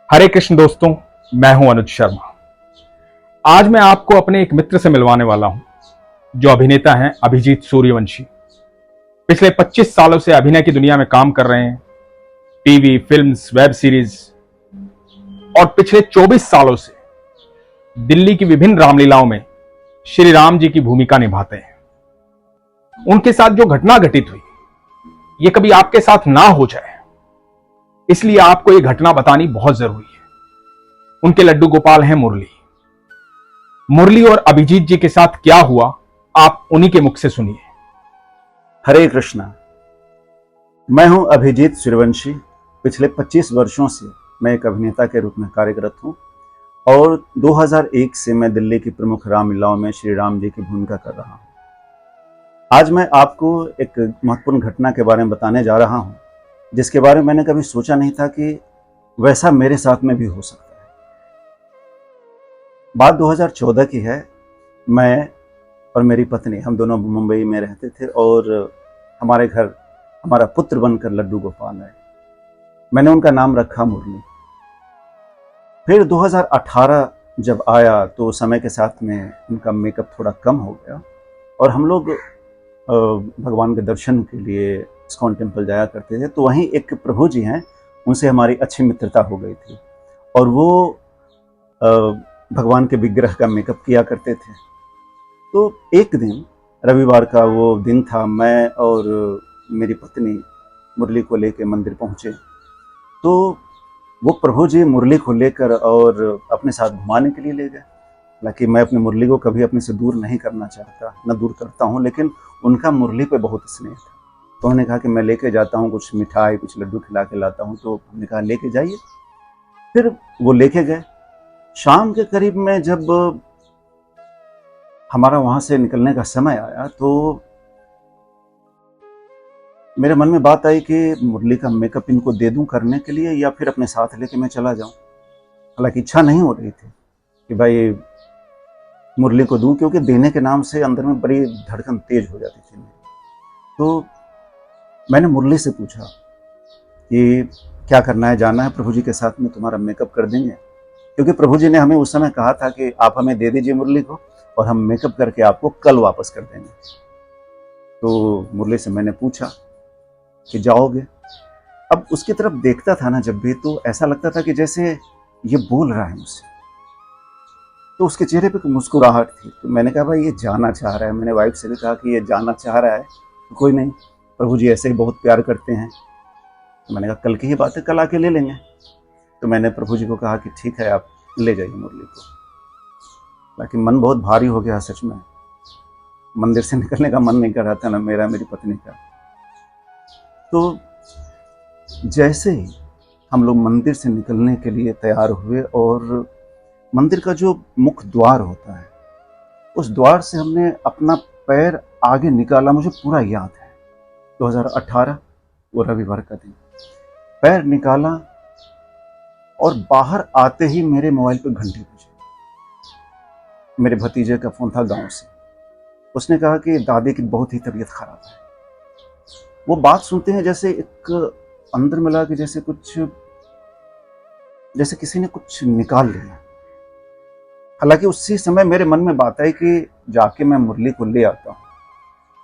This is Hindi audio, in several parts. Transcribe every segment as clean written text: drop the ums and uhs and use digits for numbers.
हरे कृष्ण दोस्तों, मैं हूं अनुज शर्मा। आज मैं आपको अपने एक मित्र से मिलवाने वाला हूं, जो अभिनेता हैं अभिजीत सूर्यवंशी। पिछले 25 सालों से अभिनय की दुनिया में काम कर रहे हैं। टीवी, फिल्म्स, वेब सीरीज और पिछले 24 सालों से दिल्ली की विभिन्न रामलीलाओं में श्री राम जी की भूमिका निभाते हैं। उनके साथ जो घटना घटित हुई, ये कभी आपके साथ ना हो जाए, इसलिए आपको ये घटना बतानी बहुत जरूरी है। उनके लड्डू गोपाल हैं मुरली। मुरली और अभिजीत जी के साथ क्या हुआ, आप उन्हीं के मुख से सुनिए। हरे कृष्णा। मैं हूं अभिजीत सूर्यवंशी। पिछले 25 वर्षों से मैं एक अभिनेता के रूप में कार्यरत हूं और 2001 से मैं दिल्ली की प्रमुख रामलीलाओं में श्री राम जी की भूमिका कर रहा हूं। आज मैं आपको एक महत्वपूर्ण घटना के बारे में बताने जा रहा हूं, जिसके बारे में मैंने कभी सोचा नहीं था कि वैसा मेरे साथ में भी हो सकता है। बात 2014 की है। मैं और मेरी पत्नी, हम दोनों मुंबई में रहते थे और हमारे घर हमारा पुत्र बनकर लड्डू गोपाल आए। मैंने उनका नाम रखा मुरली। फिर 2018 जब आया तो समय के साथ में उनका मेकअप थोड़ा कम हो गया और हम लोग भगवान के दर्शन के लिए इस्कॉन टेम्पल जाया करते थे। तो वहीं एक प्रभु जी हैं, उनसे हमारी अच्छी मित्रता हो गई थी और वो भगवान के विग्रह का मेकअप किया करते थे। तो एक दिन, रविवार का वो दिन था, मैं और मेरी पत्नी मुरली को लेकर मंदिर पहुंचे। तो वो प्रभु जी मुरली को लेकर और अपने साथ घुमाने के लिए ले गए। हालांकि मैं अपनी मुरली को कभी अपने से दूर नहीं करना चाहता, न दूर करता हूं, लेकिन उनका मुरली पे बहुत स्नेह था। तो उन्होंने कहा कि मैं लेके जाता हूं, कुछ मिठाई, कुछ लड्डू खिला के लाता हूं। तो हमने कहा लेके जाइए। फिर वो लेके गए। शाम के करीब में जब हमारा वहां से निकलने का समय आया तो मेरे मन में बात आई कि मुरली का मेकअप इनको दे दूं करने के लिए या फिर अपने साथ लेके मैं चला जाऊं। हालांकि इच्छा नहीं हो रही थी कि भाई मुरली को दूं, क्योंकि देने के नाम से अंदर में बड़ी धड़कन तेज हो जाती थी मेरी। तो मैंने मुरली से पूछा कि क्या करना है, जाना है प्रभु जी के साथ में, तुम्हारा मेकअप कर देंगे। क्योंकि प्रभु जी ने हमें उस समय कहा था कि आप हमें दे दीजिए मुरली को और हम मेकअप करके आपको कल वापस कर देंगे। तो मुरली से मैंने पूछा कि जाओगे? अब उसकी तरफ देखता था ना जब भी, तो ऐसा लगता था कि जैसे ये बोल रहा है मुझसे। तो उसके चेहरे पे मुस्कुराहट थी। तो मैंने कहा भाई ये जाना चाह रहा है। मैंने वाइफ से भी कहा कि ये जाना चाह रहा है तो कोई नहीं, प्रभु जी ऐसे ही बहुत प्यार करते हैं। तो मैंने कहा कल की ही बात है, कल आके ले लेंगे। तो मैंने प्रभु जी को कहा कि ठीक है, आप ले जाइए मुरली को। बाकी मन बहुत भारी हो गया सच में। मंदिर से निकलने का मन नहीं कर रहा था, ना मेरा, मेरी पत्नी का। तो जैसे ही हम लोग मंदिर से निकलने के लिए तैयार हुए और मंदिर का जो मुख्य द्वार होता है, उस द्वार से हमने अपना पैर आगे निकाला। मुझे पूरा याद है, 2018 वो रविवार का दिन, पैर निकाला और बाहर आते ही मेरे मोबाइल पे घंटी बजी। मेरे भतीजे का फोन था गांव से। उसने कहा कि दादी की बहुत ही तबीयत खराब है। वो बात सुनते हैं जैसे एक अंदर मिला कि जैसे किसी ने कुछ निकाल लिया। हालांकि उसी समय मेरे मन में बात आई कि जाके मैं मुरली को ले आता हूँ,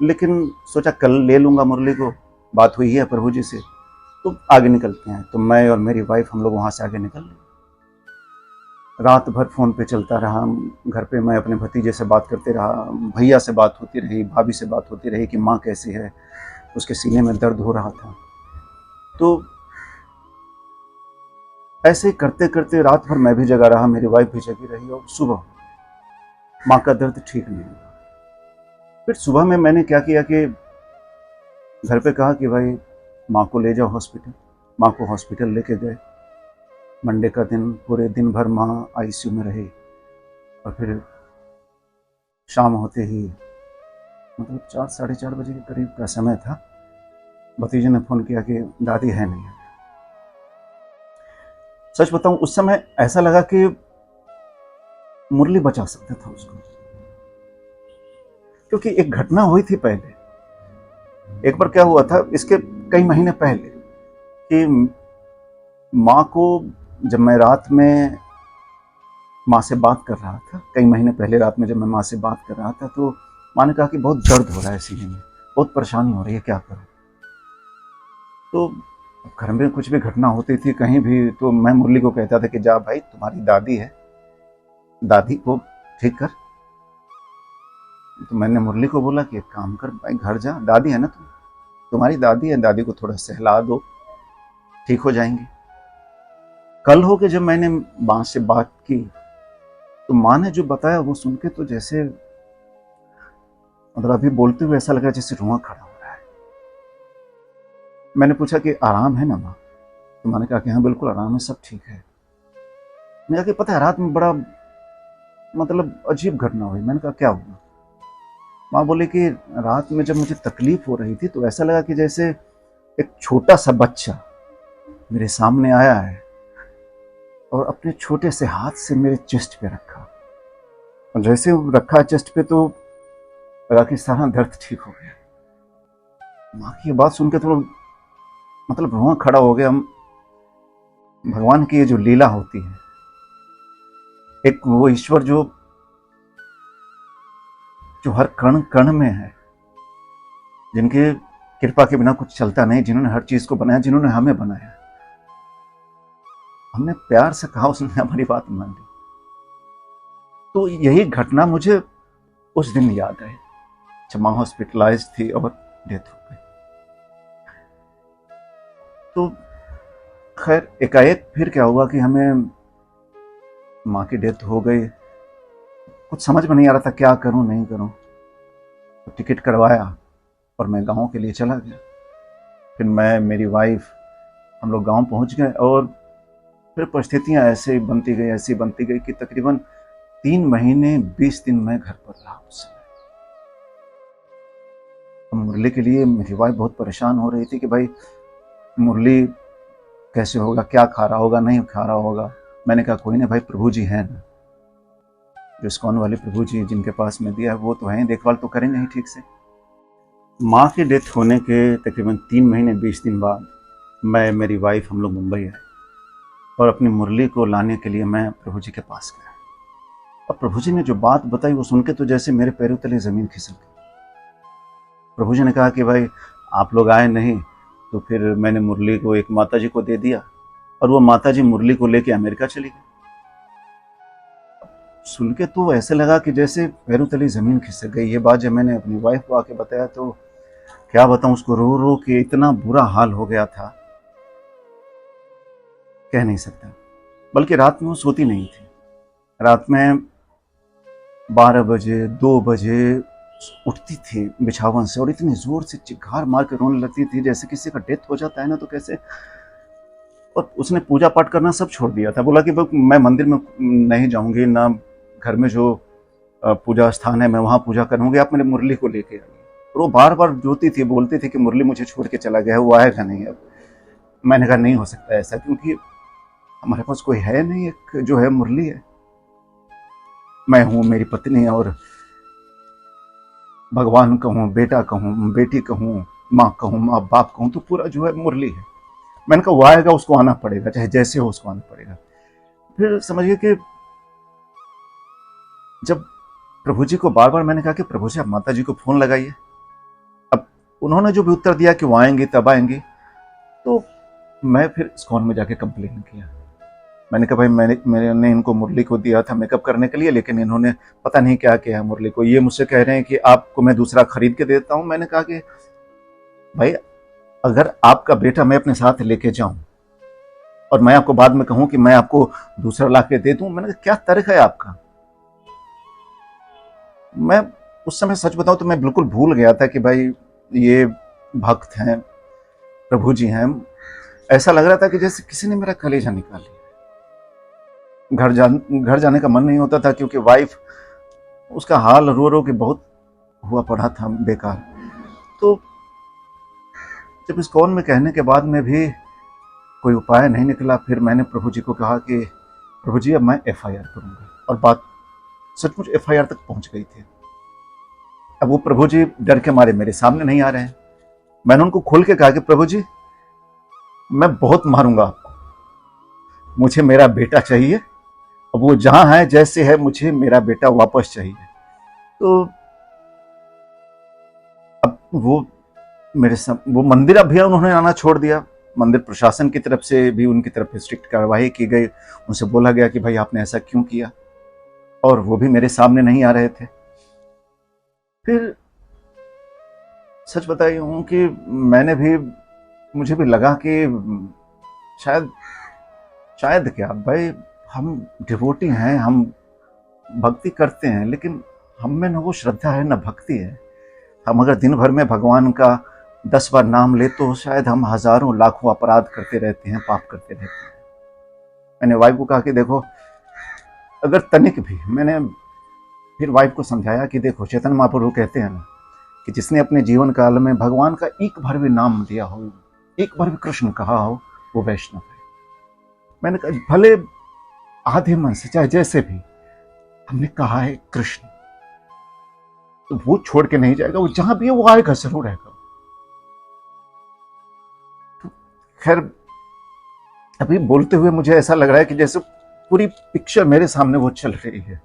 लेकिन सोचा कल ले लूंगा मुरली को, बात हुई है प्रभु जी से, तो आगे निकलते हैं। तो मैं और मेरी वाइफ हम लोग वहां से आगे निकल गए। रात भर फोन पे चलता रहा। घर पे मैं अपने भतीजे से बात करते रहा, भैया से बात होती रही, भाभी से बात होती रही कि माँ कैसी है। उसके सीने में दर्द हो रहा था। तो ऐसे करते करते रात भर मैं भी जगा रहा, मेरी वाइफ भी जगी रही और सुबह माँ का दर्द ठीक नहीं हुआ। फिर सुबह में मैंने क्या किया कि घर पे कहा कि भाई माँ को ले जाओ हॉस्पिटल। माँ को हॉस्पिटल लेके गए। मंडे का दिन पूरे दिन भर माँ आईसीयू में रही और फिर शाम होते ही, मतलब 4 साढ़े 4 बजे के करीब का समय था, भतीजे ने फोन किया कि दादी है नहीं। सच बताऊं, उस समय ऐसा लगा कि मुरली बचा सकता था उसको, क्योंकि एक घटना हुई थी पहले। एक बार क्या हुआ था, इसके कई महीने पहले, कि माँ को जब मैं रात में माँ से बात कर रहा था, कई महीने पहले रात में जब मैं माँ से बात कर रहा था, तो माँ ने कहा कि बहुत दर्द हो रहा है सीने में, बहुत परेशानी हो रही है, क्या करूँ। तो घर में कुछ भी घटना होती थी कहीं भी, तो मैं मुरली को कहता था कि जा भाई, तुम्हारी दादी है, दादी को ठीक कर। तो मैंने मुरली को बोला कि एक काम कर भाई, घर जा, दादी है ना तुम्हारी दादी है, दादी को थोड़ा सहला दो, ठीक हो जाएंगे। कल हो के जब मैंने माँ से बात की, तो माँ ने जो बताया वो सुन के तो जैसे, मतलब अभी बोलते हुए ऐसा लगा जैसे रुआं खड़ा हो रहा है। मैंने पूछा कि आराम है ना माँ? तो माँ ने कहा कि हाँ बिल्कुल आराम है, सब ठीक है। मैंने कहा कि पता है रात में बड़ा मतलब अजीब घटना हुई। मैंने कहा क्या हुआ? माँ बोले कि रात में जब मुझे तकलीफ हो रही थी तो ऐसा लगा कि जैसे एक छोटा सा बच्चा मेरे सामने आया है और अपने छोटे से हाथ से मेरे चेस्ट पे रखा, और जैसे वो रखा चेस्ट पे तो लगा कि सारा दर्द ठीक हो गया। माँ की बात सुन के थोड़ा मतलब रुआं खड़ा हो गया। भगवान की ये जो लीला होती है, एक वो ईश्वर जो हर कण कण में है, जिनके कृपा के बिना कुछ चलता नहीं, जिन्होंने हर चीज को बनाया, जिन्होंने हमें बनाया, हमने प्यार से कहा, उसने हमारी बात मान ली। तो यही घटना मुझे उस दिन याद आई जब माँ हॉस्पिटलाइज थी और डेथ हो गई। तो खैर एकाएक फिर क्या हुआ कि हमें माँ की डेथ हो गई। कुछ समझ में नहीं आ रहा था क्या करूं नहीं करूं। तो टिकट करवाया और मैं गांव के लिए चला गया। फिर मैं, मेरी वाइफ, हम लोग गांव पहुंच गए और फिर परिस्थितियां ऐसे बनती गई कि तकरीबन 3 महीने 20 दिन मैं घर पर रहा उस समय। मुरली के लिए मेरी वाइफ बहुत परेशान हो रही थी कि भाई मुरली कैसे होगा, क्या खा रहा होगा, नहीं खा रहा होगा। मैंने कहा कोई नहीं भाई, प्रभु जी हैं ना, जो इस्कॉन वाले प्रभु जी जिनके पास में दिया है वो तो हैं, देखभाल तो करेंगे ही ठीक से। माँ की डेथ होने के तकरीबन 3 महीने 20 दिन बाद मैं, मेरी वाइफ, हम लोग मुंबई आए और अपनी मुरली को लाने के लिए मैं प्रभु जी के पास गया। अब प्रभु जी ने जो बात बताई वो सुन के तो जैसे मेरे पैरों तले जमीन खिसक गई। प्रभु जी ने कहा कि भाई आप लोग आए नहीं, तो फिर मैंने मुरली को एक माता जी को दे दिया और वो माता जी मुरली को लेके अमेरिका चली गई। सुन के तो ऐसे लगा कि जैसे पैरों तले जमीन खिसक गई। ये बात जब मैंने अपनी वाइफ को आके बताया तो क्या बताऊं, उसको रो रो के इतना बुरा हाल हो गया था, कह नहीं सकता। बल्कि रात में वो सोती नहीं थी। रात में 12 बजे 2 बजे उठती थी बिछावन से और इतनी जोर से चिल्कार मार के रोने लगती थी जैसे किसी का डेथ हो जाता है ना, तो कैसे। और उसने पूजा पाठ करना सब छोड़ दिया था। बोला कि मैं मंदिर में नहीं जाऊंगी, ना घर में जो पूजा स्थान है मैं वहां पूजा करूंगी, आप मेरे मुरली को लेके आइए। और वो बार बार रोती थी, बोलती थी कि मुरली मुझे छोड़ के चला गया है, वो आएगा नहीं अब। मैंने कहा नहीं हो सकता ऐसा, क्योंकि हमारे पास कोई है नहीं, एक जो है मुरली है। मैं हूं, मेरी पत्नी और भगवान कहूँ, बेटा कहूँ, बेटी कहूँ, माँ कहूँ, माँ बाप कहूँ, तो पूरा जो है मुरली है। मैंने कहा वो आएगा, उसको आना पड़ेगा, चाहे जैसे हो उसको आना पड़ेगा। फिर समझिए कि जब प्रभु जी को बार बार मैंने कहा कि प्रभु जी आप माता जी को फोन लगाइए, अब उन्होंने जो भी उत्तर दिया कि वो आएंगे तब आएंगे, तो मैं फिर इस्कॉन में जाके कंप्लेन किया। मैंने कहा भाई मैंने इनको मुरली को दिया था मेकअप करने के लिए, लेकिन इन्होंने पता नहीं क्या किया है मुरली को। ये मुझसे कह रहे हैं कि आपको मैं दूसरा खरीद के देता हूं। मैंने कहा कि भाई अगर आपका बेटा मैं अपने साथ लेके जाऊं और मैं आपको बाद में कहूं कि मैं आपको दूसरा ला के दे दूं, मैंने कहा क्या तर्क है आपका। मैं उस समय सच बताऊं तो मैं बिल्कुल भूल गया था कि भाई ये भक्त हैं, प्रभु जी हैं। ऐसा लग रहा था कि जैसे किसी ने मेरा कलेजा निकाल लिया। घर जाने का मन नहीं होता था, क्योंकि वाइफ, उसका हाल रो रो के बहुत हुआ पड़ा था बेकार। तो जब इस्कॉन में कहने के बाद में भी कोई उपाय नहीं निकला, फिर मैंने प्रभु जी को कहा कि प्रभु जी अब मैं FIR करूंगा। और बात सचमुच FIR तक पहुंच गई थी। अब वो प्रभु जी डर के मारे मेरे सामने नहीं आ रहे हैं। मैंने उनको खोल के कहा कि प्रभु जी मैं बहुत मारूंगा आपको, मुझे मेरा बेटा चाहिए, अब वो जहां है जैसे है, मुझे मेरा बेटा वापस चाहिए। तो अब वो वो मंदिर अब भैया उन्होंने आना छोड़ दिया। मंदिर प्रशासन की तरफ से भी उनकी तरफ स्ट्रिक्ट कार्रवाई की गई। उनसे बोला गया कि भाई आपने ऐसा क्यों किया, और वो भी मेरे सामने नहीं आ रहे थे। फिर सच बताई हूं कि मुझे भी लगा कि शायद क्या भाई, हम डिवोटी हैं, हम भक्ति करते हैं, लेकिन हम में न वो श्रद्धा है न भक्ति है। हम अगर दिन भर में भगवान का 10 बार नाम ले तो शायद हम हजारों लाखों अपराध करते रहते हैं, पाप करते रहते हैं। मैंने वाइफ को कहा कि देखो, अगर तनिक भी, मैंने फिर वाइफ को समझाया कि देखो, चेतन महाप्रभु कहते हैं ना कि जिसने अपने जीवन काल में भगवान का एक बार भी नाम लिया हो, एक बार भी कृष्ण कहा हो, वो वैष्णव है। मैंने कहा भले आधे मन से, चाहे जैसे भी, हमने कहा है कृष्ण, तो वो छोड़ के नहीं जाएगा, वो जहां भी है वो आएगा, जरूर आएगा। तो खैर, अभी बोलते हुए मुझे ऐसा लग रहा है कि जैसे पूरी पिक्चर मेरे सामने वो चल रही है,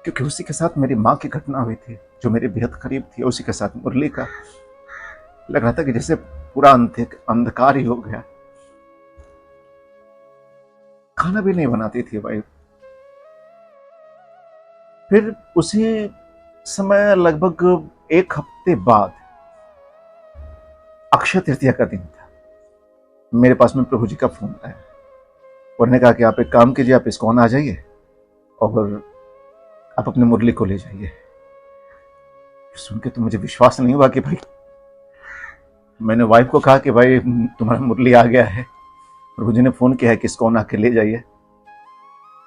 क्योंकि उसी के साथ मेरी माँ की घटना हुई थी जो मेरे बेहद करीब थी, उसी के साथ मुरली का। लग रहा था कि जैसे पूरा अंधकार ही हो गया। खाना भी नहीं बनाती थी भाई। फिर उसी समय लगभग 1 हफ्ते बाद अक्षय तृतीया का दिन था। मेरे पास में प्रभु जी का फोन आया। उन्होंने कहा कि आप एक काम कीजिए, आप इस्कॉन आ जाइए और आप अपने मुरली को ले जाइए। सुन के तो मुझे विश्वास नहीं हुआ कि भाई, मैंने वाइफ को कहा कि भाई तुम्हारा मुरली आ गया है, प्रभु जी ने फोन किया है कि इस्कॉन आके ले जाइए।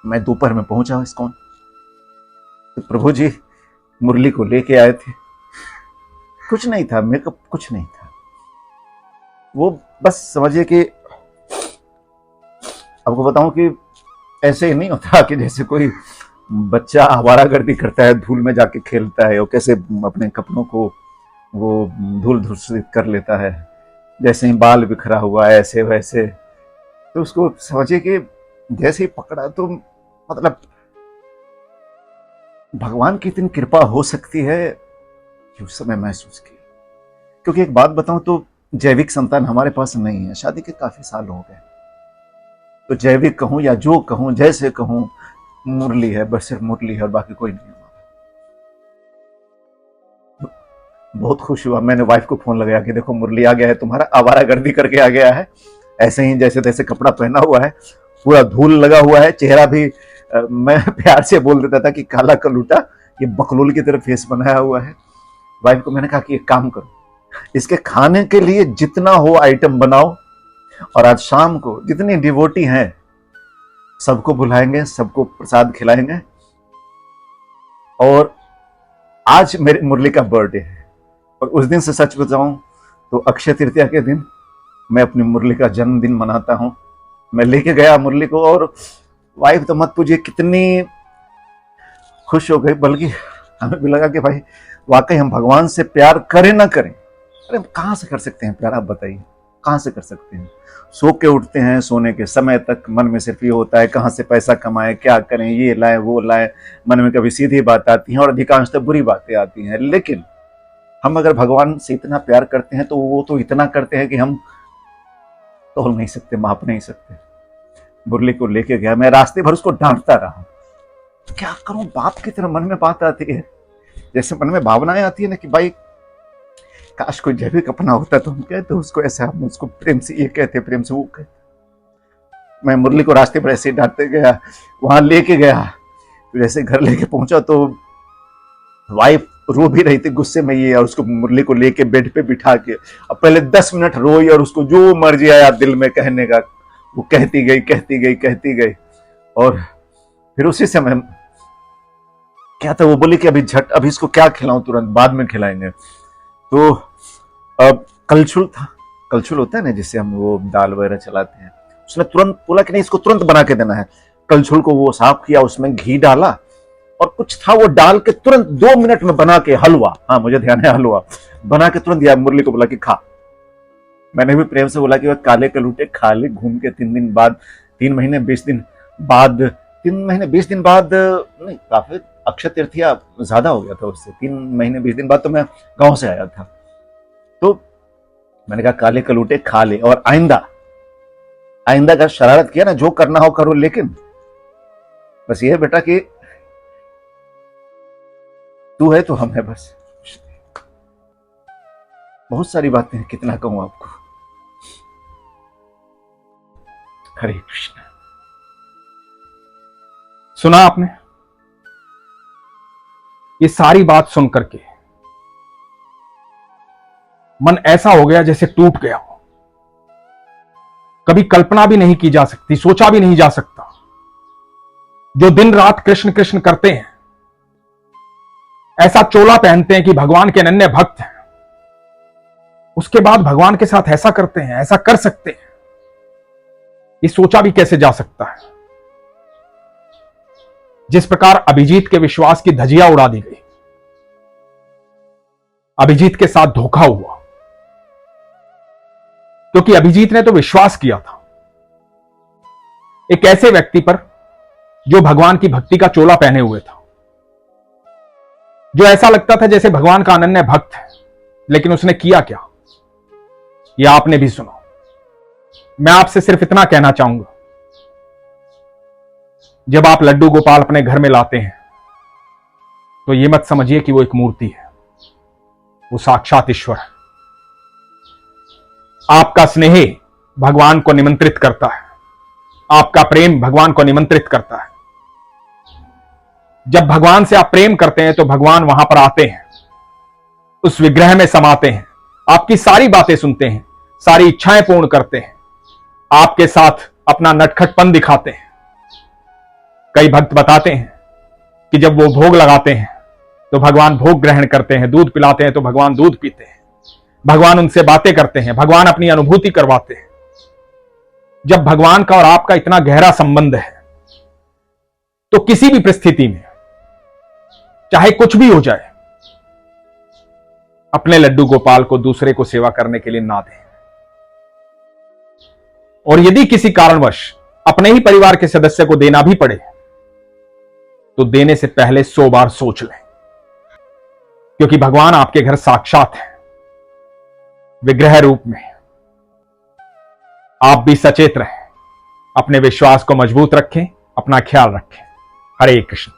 मैं दोपहर में पहुंचा इस्कॉन, तो प्रभु जी मुरली को लेके आए थे। कुछ नहीं था, मेकअप कुछ नहीं था, वो बस समझिए कि आपको बताऊं कि ऐसे ही नहीं होता कि जैसे कोई बच्चा आवारागर्दी करता है, धूल में जाके खेलता है और कैसे अपने कपड़ों को वो धूल धूसित कर लेता है, जैसे ही बाल बिखरा हुआ है ऐसे वैसे। तो उसको समझिए कि जैसे ही पकड़ा तो मतलब भगवान की इतनी कृपा हो सकती है कि उस समय महसूस किया। क्योंकि एक बात बताऊं तो जैविक संतान हमारे पास नहीं है, शादी के काफी साल हो गए। तो जैविक कहूं या जो कहूं, जैसे कहूं, मुरली है, बस सिर्फ मुरली है और बाकी कोई नहीं है। बहुत खुश हुआ। मैंने वाइफ को फोन लगाया कि देखो मुरली आ गया है तुम्हारा, आवारागर्दी करके आ गया है, ऐसे ही जैसे तैसे कपड़ा पहना हुआ है, पूरा धूल लगा हुआ है, चेहरा भी मैं प्यार से बोल देता था कि काला कलूटा, ये बकलोल की तरह फेस बनाया हुआ है। वाइफ को मैंने कहा कि एक काम करो, इसके खाने के लिए जितना हो आइटम बनाओ, और आज शाम को जितनी डिवोटी हैं सबको बुलाएंगे, सबको प्रसाद खिलाएंगे। और आज मेरे मुरली का बर्थडे है, और उस दिन से सच बताऊं तो अक्षय तृतीया के दिन मैं अपनी मुरली का जन्मदिन मनाता हूं। मैं लेके गया मुरली को, और वाइफ तो मत पूछिए कितनी खुश हो गई, बल्कि हमें भी लगा कि भाई वाकई हम भगवान से प्यार करें ना करें, अरे कहां से कर सकते हैं प्यार, आप बताइए कहां से कर सकते हैं। सो के उठते हैं, सोने के समय तक मन में सिर्फ ये होता है कहां से पैसा कमाएं, क्या करें, ये लाएं वो लाएं। मन में कभी सीधी बात आती है और अधिकांशतः बुरी बातें आती हैं। लेकिन हम अगर भगवान से इतना प्यार करते हैं तो वो तो इतना करते हैं कि हम तोल नहीं सकते, माप नहीं सकते। मुरली को लेके गया, मैं रास्ते भर उसको डांटता रहा, क्या करूं, बाप की तरह मन में बात आती है, जैसे मन में भावनाएं आती है ना कि भाई काश कोई जैविक अपना होता तो हम कहते उसको ऐसा, हम उसको प्रेम से ये कहते, प्रेम से वो कहते। मैं मुरली को रास्ते पर ऐसे ही डांटते गया, वहां लेके गया। तो जैसे घर लेके पहुंचा तो वाइफ रो भी रही थी गुस्से में ये, और उसको मुरली को लेके बेड पे बिठा के अब पहले 10 मिनट रोई, और उसको जो मर्जी आया दिल में कहने का वो कहती गई। और फिर उसी समय क्या था, वो बोली कि अभी इसको क्या खिलाऊं, तुरंत बाद में खिलाएंगे। तो अब कलछुल था, कलछुल होता है ना जिससे हम वो दाल वगैरह चलाते हैं, उसने तुरंत बोला कि नहीं इसको तुरंत बना के देना है। कलछुल को वो साफ किया, उसमें घी डाला और कुछ था वो डाल के तुरंत 2 मिनट में बना के हलवा, हाँ मुझे ध्यान है, हलवा बना के तुरंत दिया। मुरली को बोला कि खा। मैंने भी प्रेम से बोला कि वह काले कलूटे खा ले, घूम के 3 दिन बाद 3 महीने 20 दिन बाद, 3 महीने 20 दिन बाद नहीं, काफी अक्षय तृतीया ज्यादा हो गया था उससे। 3 महीने 20 दिन बाद तो मैं गांव से आया था। तो मैंने कहा काले कलूटे खा ले, और आइंदा का शरारत किया ना, जो करना हो करो, लेकिन बस ये है बेटा कि तू है तो हम है बस। बहुत सारी बातें हैं, कितना कहूं आपको। हरे कृष्ण। सुना आपने? ये सारी बात सुन करके मन ऐसा हो गया जैसे टूट गया हो। कभी कल्पना भी नहीं की जा सकती, सोचा भी नहीं जा सकता। जो दिन रात कृष्ण कृष्ण करते हैं, ऐसा चोला पहनते हैं कि भगवान के अनन्य भक्त हैं, उसके बाद भगवान के साथ ऐसा करते हैं, ऐसा कर सकते हैं, ये सोचा भी कैसे जा सकता है। जिस प्रकार अभिजीत के विश्वास की धजिया उड़ा दी गई, अभिजीत के साथ धोखा हुआ, क्योंकि अभिजीत ने तो विश्वास किया था एक ऐसे व्यक्ति पर जो भगवान की भक्ति का चोला पहने हुए था, जो ऐसा लगता था जैसे भगवान का अनन्य भक्त है। लेकिन उसने किया क्या, यह आपने भी सुना। मैं आपसे सिर्फ इतना कहना चाहूंगा, जब आप लड्डू गोपाल अपने घर में लाते हैं तो यह मत समझिए कि वो एक मूर्ति है, वो साक्षात ईश्वर है। आपका स्नेह भगवान को निमंत्रित करता है, आपका प्रेम भगवान को निमंत्रित करता है। जब भगवान से आप प्रेम करते हैं तो भगवान वहां पर आते हैं, उस विग्रह में समाते हैं, आपकी सारी बातें सुनते हैं, सारी इच्छाएं पूर्ण करते हैं, आपके साथ अपना नटखटपन दिखाते हैं। कई भक्त बताते हैं कि जब वो भोग लगाते हैं तो भगवान भोग ग्रहण करते हैं, दूध पिलाते हैं तो भगवान दूध पीते हैं, भगवान उनसे बातें करते हैं, भगवान अपनी अनुभूति करवाते हैं। जब भगवान का और आपका इतना गहरा संबंध है तो किसी भी परिस्थिति में चाहे कुछ भी हो जाए, अपने लड्डू गोपाल को दूसरे को सेवा करने के लिए ना दें। और यदि किसी कारणवश अपने ही परिवार के सदस्य को देना भी पड़े तो देने से पहले 100 बार सोच लें, क्योंकि भगवान आपके घर साक्षात है, विग्रह रूप में। आप भी सचेत रहें, अपने विश्वास को मजबूत रखें, अपना ख्याल रखें। हरे कृष्ण।